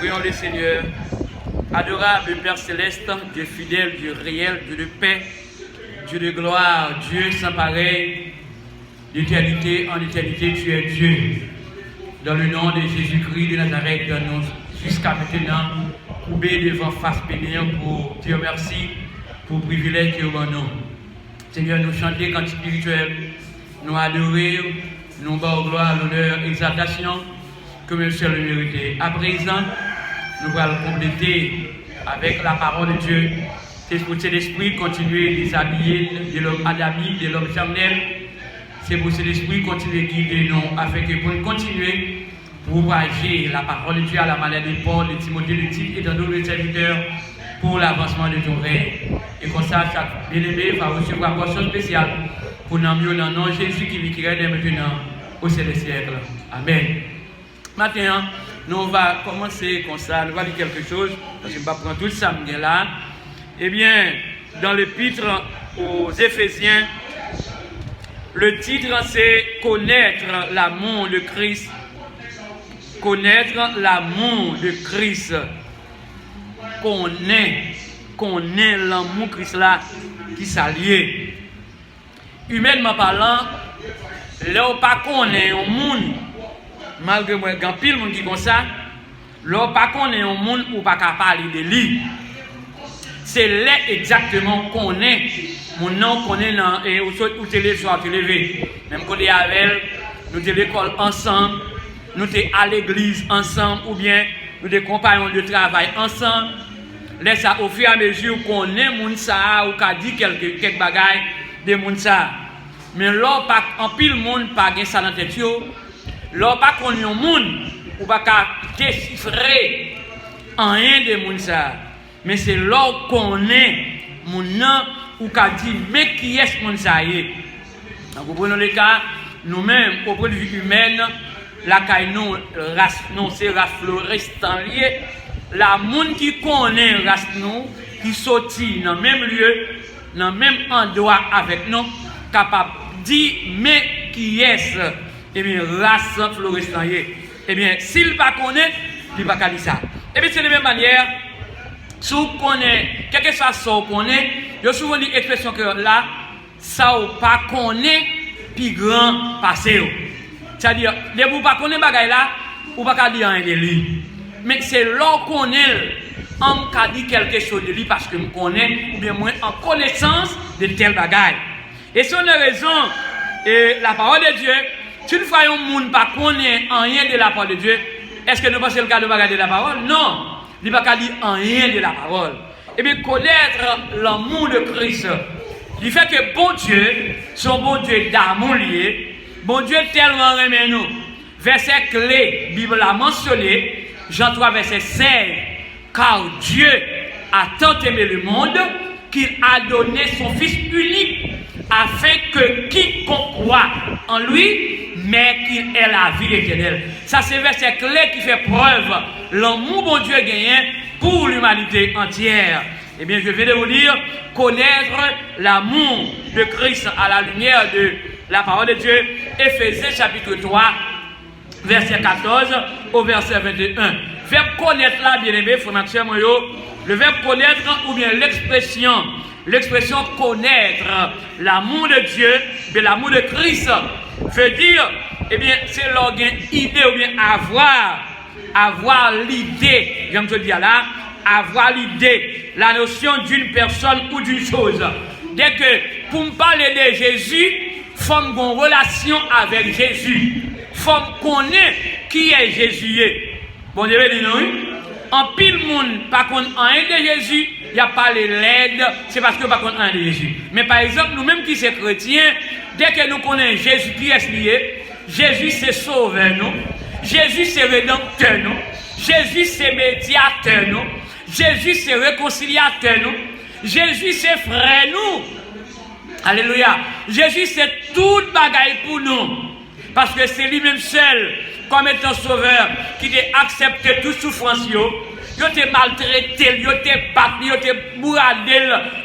Prions le Seigneur. Adorable Père Céleste, Dieu fidèle, Dieu réel, Dieu de paix, Dieu de gloire, Dieu sans pareil, d'éternité en éternité, tu es Dieu. Dans le nom de Jésus-Christ de Nazareth, nous jusqu'à maintenant, couper devant face pénible pour dire merci pour le privilège que nous avons. Seigneur, nous chanter quand spirituel, nous adorer, nous bas gloire, l'honneur, exaltation, que même seul le mérité. À présent, nous allons compléter avec la parole de Dieu. C'est pour cet esprit continuer à déshabiller de l'homme adamique, de l'homme charnel. C'est pour cet esprit continuer à guider nous, afin que pour continuer à propager la parole de Dieu à la manière de Paul, de Timothée, de Tite et dans nos serviteurs pour l'avancement de ton règne. Et comme ça, chaque bien-aimé va recevoir une portion spéciale pour nous mieux dans le nom de Jésus qui vit dès maintenant au sein des siècles. Amen. Maintenant, nous on va commencer comme ça, nous allons dire quelque chose, parce que je vais prendre tout ça là. Eh bien, dans l'épître aux Éphésiens, le titre c'est Connaître l'amour de Christ. Connaître l'amour de Christ. Connaît l'amour de Christ là qui s'allie. Humainement parlant, là où pas connaît un monde, malgré moi, il y a pile monde qui comme ça, là où pas connaît un monde ou pas capable parler de lui. C'est là exactement qu'on est. Mon nom qu'on est dans et où télé soit levé. Même quand on est avec, nous sommes à l'école ensemble, nous sommes à l'église ensemble, ou bien nous sommes des compagnons de travail ensemble. Laisse ça au fur et à mesure qu'on est moun ça ou qu'a dit quelques bagailles de moun ça. Mais là pas en pile monde pas gain ça dans tête yo. Là pas qu'on yon monde ou pas qu'à déchiffrer rien de moun ça. Mais c'est là qu'on est mon nom ou qu'a dit mais qui est mon ça y est. Donc vous prenez le cas nous-mêmes au point de vue humaine la caille non race non c'est race florestan lié. La monde qui connaît race nous, qui sortit dans le même lieu, dans le même endroit avec nous, capable de dire mais qui est-ce, eh bien race florestan. Eh bien s'il ne connaît, il ne peut pas dire ça. Et bien c'est de la même manière, si vous connaissez, quelque chose que vous connaissez, il y a souvent une expression que là, ça ou pas connaît, puis grand passé. C'est-à-dire, si vous ne connaissez pas là, vous ne pouvez pas dire rien de lui. Mais c'est là qu'on est, on m'a dit quelque chose de lui parce que je connais, ou bien moi en connaissance de tel bagaille. Et c'est une raison, et la parole de Dieu, si nous voyons un monde pas connaît rien de la parole de Dieu, est-ce que nous pensons le cas de bagaille de la parole? Non, il ne peut pas dire rien de la parole. Et bien connaître l'amour de Christ, il fait que bon Dieu, son bon Dieu d'amour lié, bon Dieu tellement aimé nous. Verset clé, Bible a mentionné, Jean 3, verset 16. Car Dieu a tant aimé le monde qu'il a donné son Fils unique afin que quiconque croit en lui, mais qu'il ait la vie éternelle. Ça, c'est verset clé qui fait preuve l'amour bon Dieu gagné pour l'humanité entière. Eh bien, je vais vous dire, connaître l'amour de Christ à la lumière de la parole de Dieu. Éphésiens chapitre 3. Verset 14 au verset 21. Verbe connaître là, bien aimé, le verbe connaître ou bien l'expression connaître l'amour de Dieu, de l'amour de Christ, veut dire, eh bien, c'est l'organe idée ou bien avoir l'idée, j'aime te dire là, avoir l'idée, la notion d'une personne ou d'une chose. Dès que, pour me parler de Jésus, il faut une relation avec Jésus. Faut connaître qui est Jésus. Bon Dieu dit non. En pile monde pas contre rien de Jésus, il y a pas les l'aide, c'est parce que pas contre rien de Jésus. Mais par exemple, nous-mêmes qui sommes chrétiens, dès que nous connaissons Jésus qui est lié, Jésus c'est sauveur nous, Jésus c'est rédempteur nous, Jésus c'est médiateur nous, Jésus c'est réconciliateur nous, Jésus c'est frère nous. Alléluia. Jésus c'est toute bagaille pour nous. Parce que c'est lui-même seul, comme étant sauveur, qui a accepté toute souffrance. Il t'a maltraité, il t'a battu, il t'a bourradé,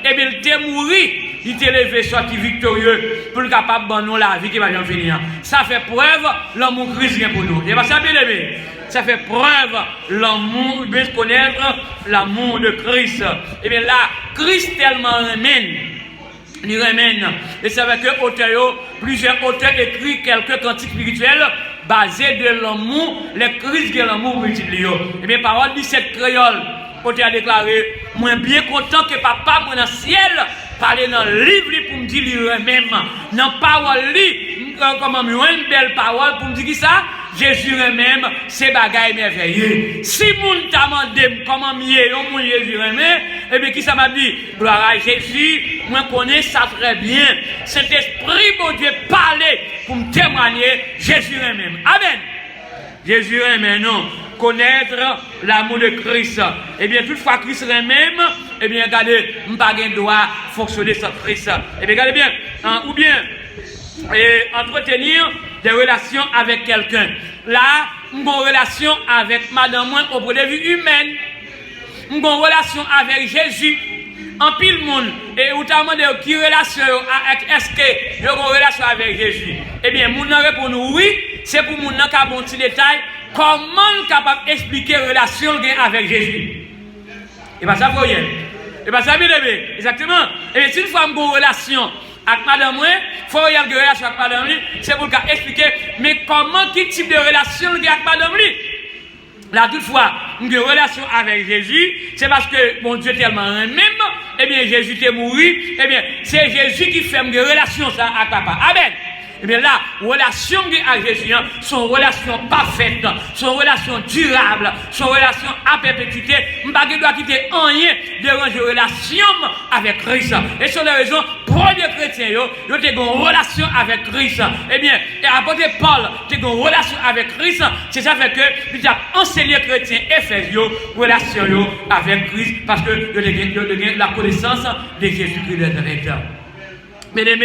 et bien il t'a mouru il t'est levé, sorti victorieux pour le capable de nous la vie qui va bien finir. Ça fait preuve l'amour Christ vient pour nous. Et pas ça, bien aimé. Ça fait preuve l'amour, bien connaître l'amour de Christ. Et bien là, Christ tellement remène. Il remène. Et c'est avec plusieurs auteurs écrit quelques cantiques spirituels basés de l'amour, les Christ de l'amour multiplié. Et bien, parole dit cette créole, auteur a déclaré, moi bien content que papa, moi dans le ciel, parler dans le livre pour me dire lui-même, dans la parole, comment une belle parole pour me dire qui ça? Jésus même, c'est bagaille merveilleux. Si moun t'a demandé comment mieux, mon Jésus même, et bien qui ça m'a dit? Gloire à Jésus, moi connais ça très bien. Cet esprit, mon Dieu, parler pour me témoigner, Jésus même. Amen. Jésus même, non. Connaître l'amour de Christ. Eh bien, toutefois, Christ même, eh bien, regardez, je n'ai pas de droit fonctionner sans Christ. Eh bien, regardez bien, hein, ou bien, entretenir des relations avec quelqu'un. Là, une relation avec madame moi au point de vue humain. Une relation avec Jésus. En pile monde. Et vous demandez qui relation avec, est-ce que vous avez une relation avec Jésus? Eh bien, mon répond oui, c'est pour mon qui a un petit détail. Comment capable d'expliquer la relation avec Jésus? Et bien, ça, vous voyez. Et bien, ça, bien aimé. Exactement. Et bien, si une fois une relation avec madame, il faut regarder la relation avec madame, c'est pour expliquer, mais comment, quel type de relation avec madame? Là, toutefois, une relation avec Jésus, c'est parce que mon Dieu tellement même, eh bien, Jésus est mort, eh bien, c'est Jésus qui fait une relation avec papa. Amen. Eh bien là, relation avec Jésus, sont relations parfaites, sont relations durables, sont relations à perpétuité. Je ne dois quitter rien de ranger relation avec Christ. Et sur les raisons, premier chrétien, ils ont une relation avec Christ. Eh bien, et apôtre Paul, tu as une relation avec Christ. C'est ça fait que il a enseigné les chrétiens Éphésiens, relation avec Christ, parce que ils ont la connaissance de Jésus-Christ le directeur. Mesdames,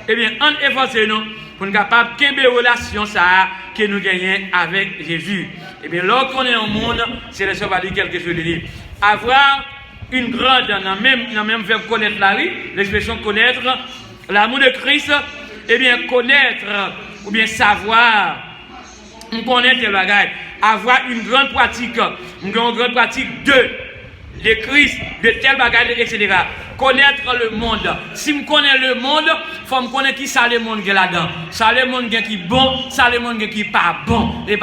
eh bien, on efforce nous pour nous capables de quelle relation ça que nous gagnons avec Jésus. Eh bien, lorsqu'on est au monde, c'est le va dire quelque chose de dire. Avoir une grande, dans même verbe connaître la vie, l'expression connaître, l'amour de Christ, eh bien, connaître, ou bien savoir, on connaît le bagage, avoir une grande pratique de Christ, de tel bagage, etc. Connaître le monde. Si je connais le monde, il faut me connaître qui ça le monde qui est là-dedans. Ça le monde qui est bon, ça le monde qui n'est pas bon. Et